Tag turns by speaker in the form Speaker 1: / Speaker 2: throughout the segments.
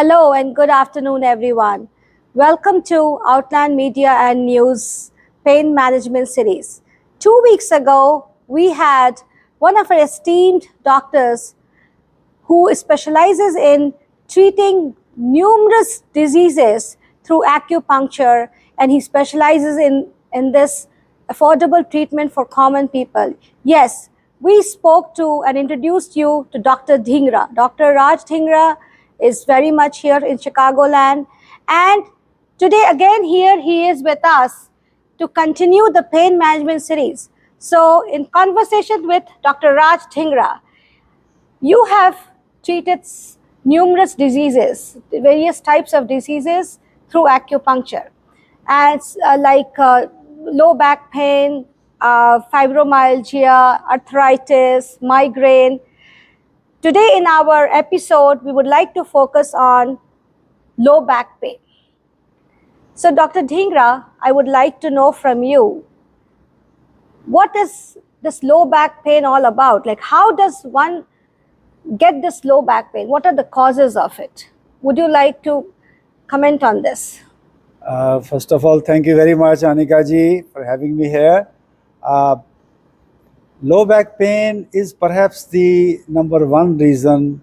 Speaker 1: Hello and good afternoon, everyone. Welcome to Outland Media and News Pain Management Series. 2 weeks ago, we had one of our esteemed doctors who specializes in treating numerous diseases through acupuncture, and he specializes in this affordable treatment for common people. Yes, we spoke to and introduced you to Dr. Dhingra. Dr. Raj Dhingra is very much here in Chicagoland, and today again here he is with us to continue the pain management series. So in conversation with Dr. Raj Dhingra, you have treated numerous diseases, various types of diseases through acupuncture, as low back pain, fibromyalgia, arthritis, migraine. Today in our episode, we would like to focus on low back pain. So Dr. Dhingra, I would like to know from you, what is this low back pain all about? Like, how does one get this low back pain? What are the causes of it? Would you like to comment on this?
Speaker 2: First of all, thank you very much, Anica ji, for having me here. Low back pain is perhaps the number one reason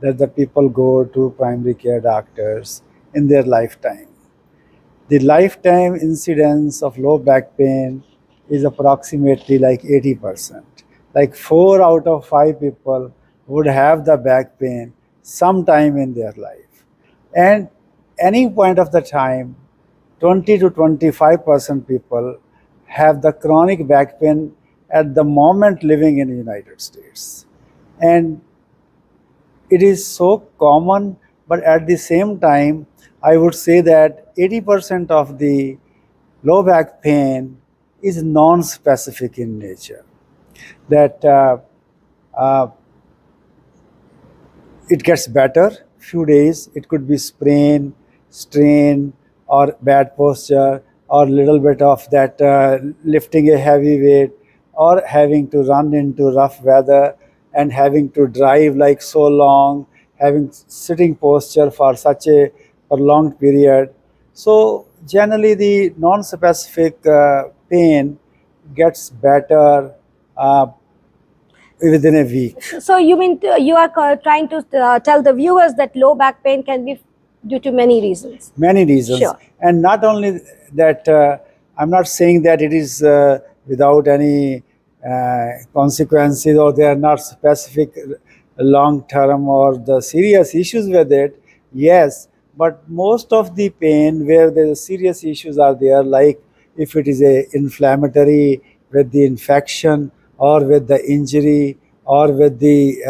Speaker 2: that the people go to primary care doctors in their lifetime. The lifetime incidence of low back pain is approximately like 80%. Like 4 out of 5 people would have the back pain sometime in their life. And any point of the time, 20 to 25% people have the chronic back pain at the moment living in the United States. And it is so common, but at the same time, I would say that 80% of the low back pain is non-specific in nature. That it gets better few days. It could be sprain, strain, or bad posture, or little bit of that lifting a heavy weight, or having to run into rough weather and having to drive like so long, having sitting posture for such a prolonged period. So generally the non-specific pain gets better within a week.
Speaker 1: So you mean you are trying to tell the viewers that low back pain can be due to many reasons?
Speaker 2: Many reasons.
Speaker 1: Sure.
Speaker 2: And not only that, I'm not saying that it is without any consequences, or they are not specific long term or the serious issues with it. Yes, but most of the pain where the serious issues are there, like if it is a inflammatory with the infection, or with the injury, or with the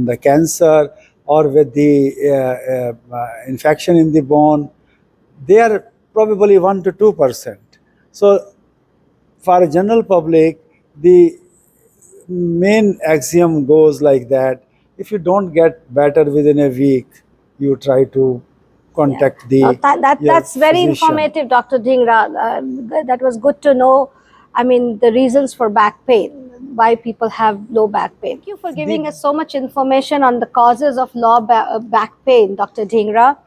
Speaker 2: the cancer, or with the infection in the bone, they are probably 1 to 2%. So for a general public, the main axiom goes like that: if you don't get better within a week, you try to contact
Speaker 1: your that's very
Speaker 2: physician.
Speaker 1: informative, Dr. Dhingra. That was good to know. I mean, the reasons for back pain, why people have low back pain. Thank you for giving us so much information on the causes of low back pain, Dr. Dhingra.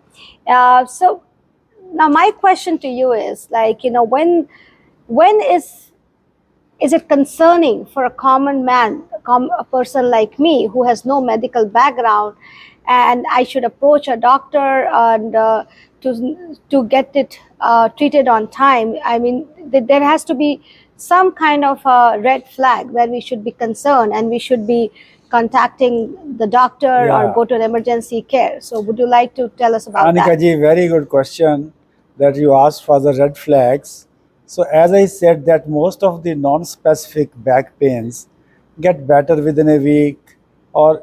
Speaker 1: So now my question to you is, like, when is it concerning for a common man, a person like me who has no medical background, and I should approach a doctor and to get it treated on time? I mean, there has to be some kind of a red flag where we should be concerned and we should be contacting the doctor or go to an emergency care. So would you like to tell us about
Speaker 2: Anica
Speaker 1: that?
Speaker 2: ji, very good question that you asked for the red flags. So as I said, that most of the non-specific back pains get better within a week, or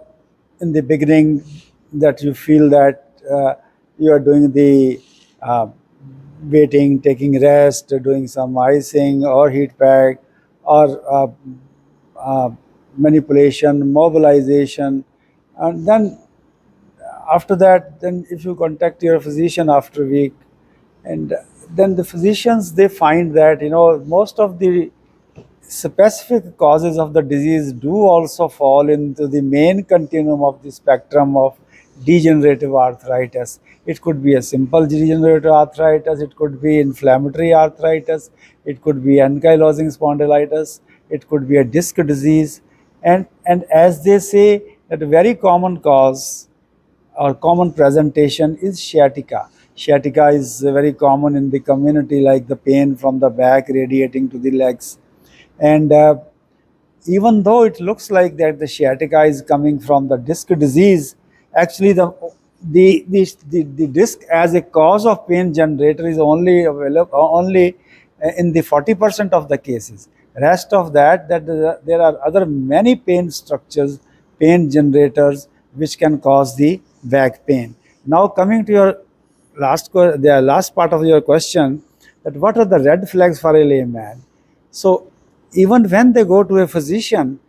Speaker 2: in the beginning that you feel that you are doing the waiting, taking rest, doing some icing or heat pack, or manipulation, mobilization, and then after that, then if you contact your physician after a week, and then the physicians, they find that most of the specific causes of the disease do also fall into the main continuum of the spectrum of degenerative arthritis. It could be a simple degenerative arthritis, it could be inflammatory arthritis, it could be ankylosing spondylitis, it could be a disc disease. And as they say, that a very common cause or common presentation is sciatica. Sciatica is very common in the community, like the pain from the back radiating to the legs. And even though it looks like that the sciatica is coming from the disc disease, actually the disc as a cause of pain generator is only available only in the 40% of the cases. Rest of that there are other many pain structures, pain generators which can cause the back pain. Now coming to your the last part of your question, that what are the red flags for a layman? So even when they go to a physician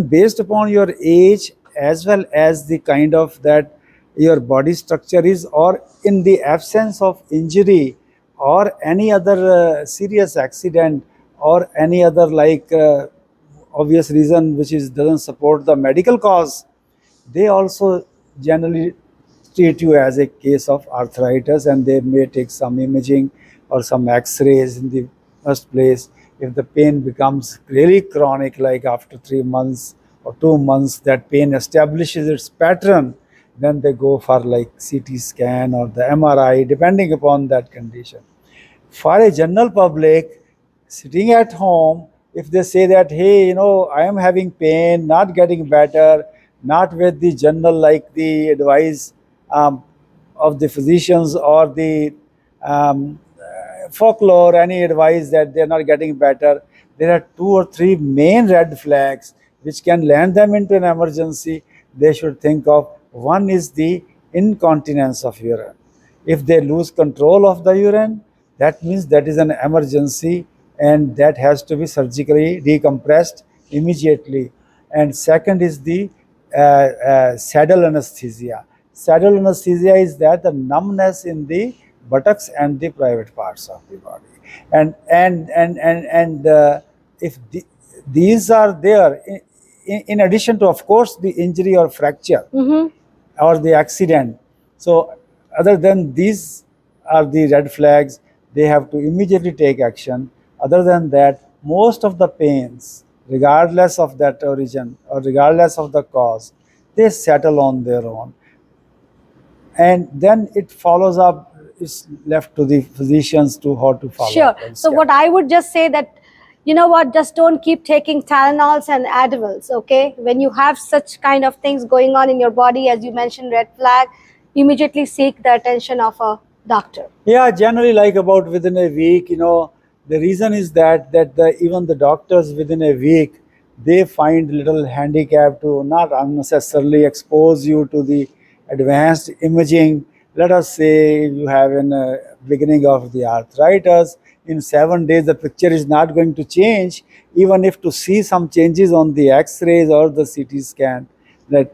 Speaker 2: based upon your age as well as the kind of that your body structure is, or in the absence of injury or any other serious accident or any other like obvious reason which is doesn't support the medical cause, they also generally treat you as a case of arthritis, and they may take some imaging or some x-rays in the first place. If the pain becomes really chronic, like after 3 months or 2 months that pain establishes its pattern, then they go for like CT scan or the MRI depending upon that condition. For a general public sitting at home, if they say that, hey, I am having pain, not getting better, not with the general like the advice of the physicians or the folklore, any advice that they're not getting better, there are 2 or 3 main red flags which can land them into an emergency. They should think of. One is the incontinence of urine. If they lose control of the urine, that means that is an emergency and that has to be surgically decompressed immediately. And second is the saddle anesthesia. Saddle anesthesia is that the numbness in the buttocks and the private parts of the body. And if these are there, in addition to, of course, the injury or fracture or the accident. So other than these are the red flags, they have to immediately take action. Other than that, most of the pains, regardless of that origin or regardless of the cause, they settle on their own. And then it follows up, it's left to the physicians to how to follow
Speaker 1: Sure.
Speaker 2: up.
Speaker 1: So what I would just say that, you know what, just don't keep taking Tylenols and Advils, okay? When you have such kind of things going on in your body, as you mentioned, red flag, immediately seek the attention of a doctor.
Speaker 2: Yeah, generally like about within a week, the reason is that even the doctors within a week, they find little handicap to not unnecessarily expose you to the advanced imaging. Let us say you have in beginning of the arthritis, in 7 days the picture is not going to change, even if to see some changes on the x-rays or the CT scan, that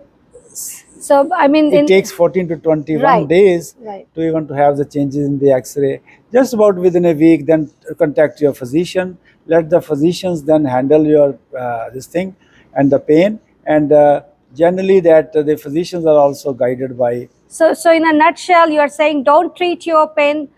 Speaker 1: So, I mean,
Speaker 2: it takes 14 to 21
Speaker 1: Right,
Speaker 2: days
Speaker 1: right.
Speaker 2: to even to have the changes in the x-ray. Just about within a week, then contact your physician. Let the physicians then handle your this thing and the pain. And generally that the physicians are also guided by.
Speaker 1: So in a nutshell, you are saying don't treat your pain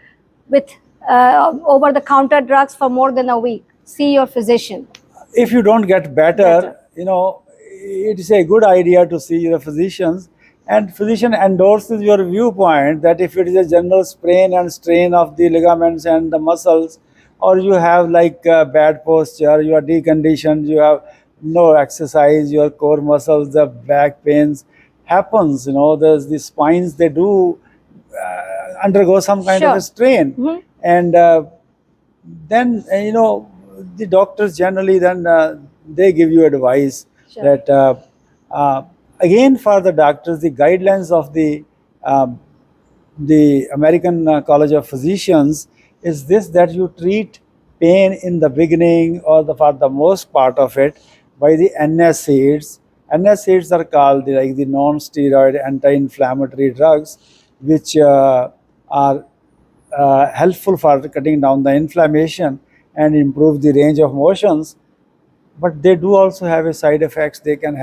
Speaker 1: with over-the-counter drugs for more than a week. See your physician.
Speaker 2: If you don't get better, it is a good idea to see your physicians, and physician endorses your viewpoint that if it is a general sprain and strain of the ligaments and the muscles, or you have like bad posture, you are deconditioned, you have no exercise, your core muscles, the back pains happens, there's the spines, they do undergo some kind of a strain. And then the doctors generally then they give you advice.
Speaker 1: Sure.
Speaker 2: That again, for the doctors, the guidelines of the American College of Physicians is this, that you treat pain in the beginning or for the most part of it by the NSAIDs. NSAIDs are called like the non-steroid anti-inflammatory drugs, which are helpful for cutting down the inflammation and improve the range of motions. But they do also have a side effects. They can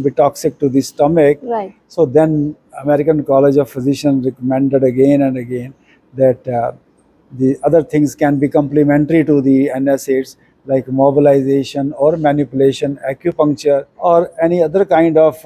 Speaker 2: be toxic to the stomach.
Speaker 1: Right.
Speaker 2: So then American College of Physicians recommended again and again that the other things can be complementary to the NSAIDs, like mobilization or manipulation, acupuncture, or any other kind of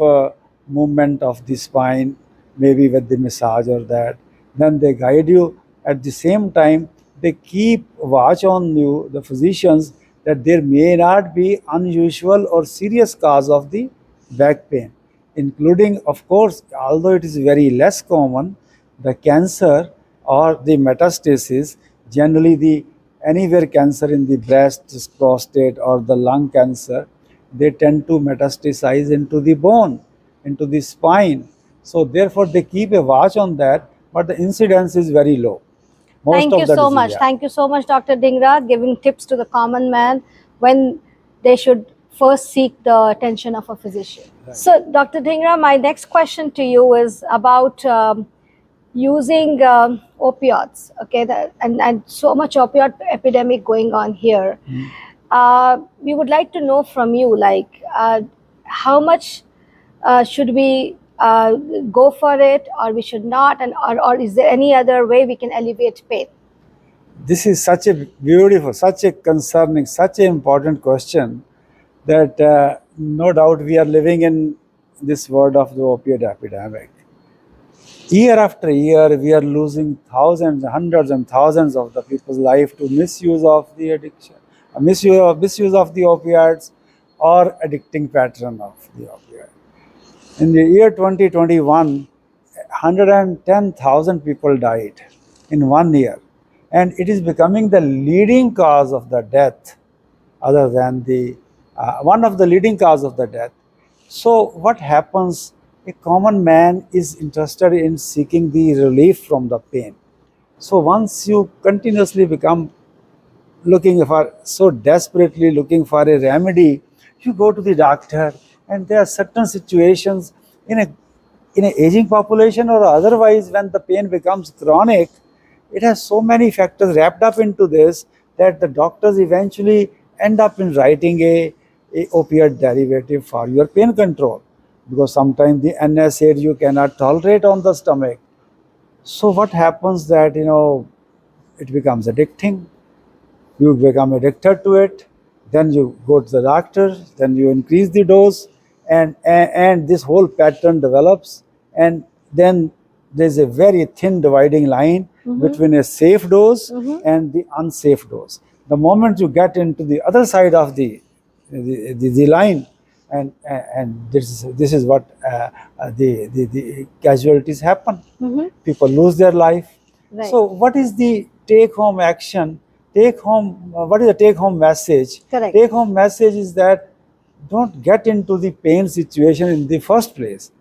Speaker 2: movement of the spine, maybe with the massage or that. Then they guide you. At the same time, they keep watch on you, the physicians, that there may not be unusual or serious cause of the back pain, including, of course, although it is very less common, the cancer or the metastasis, generally the anywhere cancer in the breast, prostate, or the lung cancer, they tend to metastasize into the bone, into the spine. So therefore, they keep a watch on that, but the incidence is very low. Most
Speaker 1: Thank
Speaker 2: of
Speaker 1: you
Speaker 2: the
Speaker 1: so
Speaker 2: disease,
Speaker 1: much.
Speaker 2: yeah.
Speaker 1: Thank you so much, Dr. Dhingra, giving tips to the common man when they should first seek the attention of a physician.
Speaker 2: Right.
Speaker 1: So, Dr. Dhingra, my next question to you is about using opioids. Okay, and so much opioid epidemic going on here. We would like to know from you, like, how much should we go for it, or we should not, and or is there any other way we can alleviate pain?
Speaker 2: This is such a beautiful, such a concerning, such an important question that no doubt we are living in this world of the opioid epidemic. Year after year, we are losing thousands, hundreds, and thousands of the people's life to misuse of the addiction, misuse of the opioids, or addicting pattern of the opioid. In the year 2021, 110,000 people died in 1 year, and it is becoming the leading cause of the death, other than the one of the leading cause of the death. So what happens? A common man is interested in seeking the relief from the pain. So once you continuously become looking for, so desperately looking for a remedy, you go to the doctor, and there are certain situations in a aging population or otherwise, when the pain becomes chronic, it has so many factors wrapped up into this that the doctors eventually end up in writing a opioid derivative for your pain control, because sometimes the NSAID you cannot tolerate on the stomach. So what happens that it becomes addicting, you become addicted to it, then you go to the doctor, then you increase the dose, and this whole pattern develops, and then there's a very thin dividing line between a safe dose and the unsafe dose. The moment you get into the other side of the line, and this is what the casualties happen. People lose their life.
Speaker 1: Right.
Speaker 2: So what is the take home action? What is the take home message?
Speaker 1: Correct.
Speaker 2: Take home message is that don't get into the pain situation in the first place.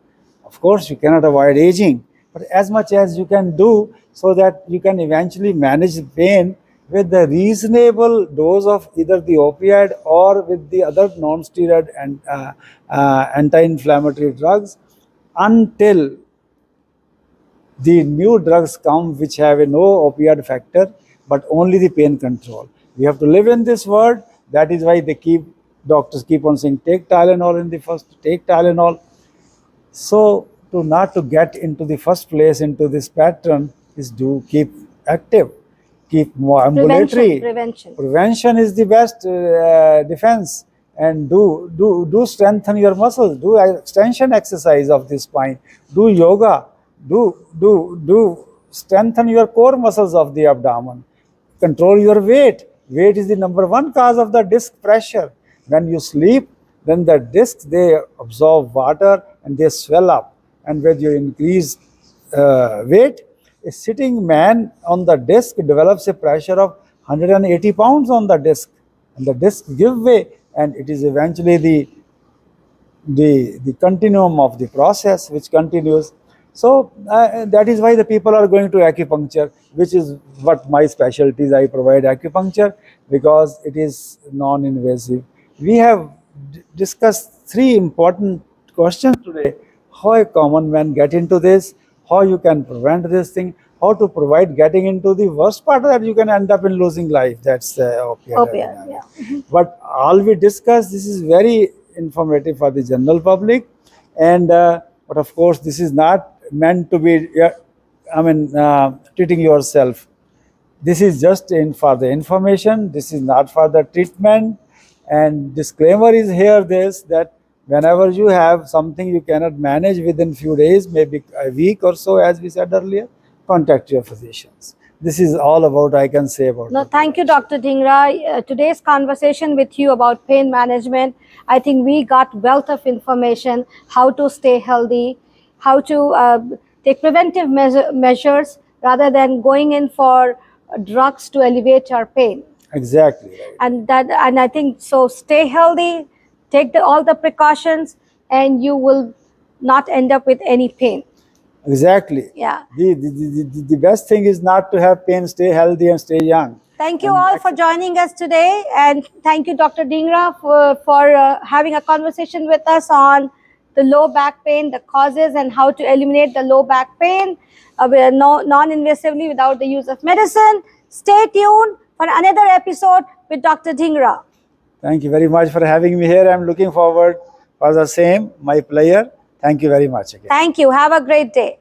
Speaker 2: Of course, you cannot avoid aging, but as much as you can do so that you can eventually manage the pain with the reasonable dose of either the opioid or with the other non-steroid and anti-inflammatory drugs, until the new drugs come which have a no opioid factor but only the pain control. We have to live in this world. That is why doctors keep on saying take Tylenol in the first, take Tylenol. So not to get into the first place into this pattern is to keep active, keep more ambulatory. Prevention is the best defense. And do strengthen your muscles, do extension exercise of the spine, do yoga, do strengthen your core muscles of the abdomen, control your weight. Weight is the number one cause of the disc pressure. When you sleep, then the discs, they absorb water and they swell up, and when you increase weight, a sitting man on the disc develops a pressure of 180 pounds on the disc, and the disc give way, and it is eventually the continuum of the process which continues. So that is why the people are going to acupuncture, which is what my specialty is. I provide acupuncture because it is non-invasive. We have discussed three important questions today: how a common man get into this, how you can prevent this thing, how to provide getting into the worst part that you can end up in losing life. That's opioid epidemic.
Speaker 1: Yeah.
Speaker 2: But all we discussed, this is very informative for the general public, and but of course this is not meant to be, treating yourself. This is just for the information. This is not for the treatment. And disclaimer is here this, that whenever you have something you cannot manage within few days, maybe a week or so, as we said earlier, contact your physicians. This is all about I can say about.
Speaker 1: No,
Speaker 2: the
Speaker 1: thank you,
Speaker 2: prevention.
Speaker 1: Dr. Dhingra. Today's conversation with you about pain management, I think we got wealth of information, how to stay healthy, how to take preventive measures rather than going in for drugs to alleviate our pain.
Speaker 2: Exactly right.
Speaker 1: And I think so. Stay healthy, take all the precautions, and you will not end up with any pain.
Speaker 2: Exactly.
Speaker 1: Yeah.
Speaker 2: The best thing is not to have pain, stay healthy and stay young.
Speaker 1: Thank you all for joining us today, and thank you, Dr. Dhingra, for having a conversation with us on the low back pain, the causes, and how to eliminate the low back pain non-invasively without the use of medicine. Stay tuned for another episode with Dr. Dhingra.
Speaker 2: Thank you very much for having me here. I'm looking forward for the same. My pleasure. Thank you very much again.
Speaker 1: Thank you. Have a great day.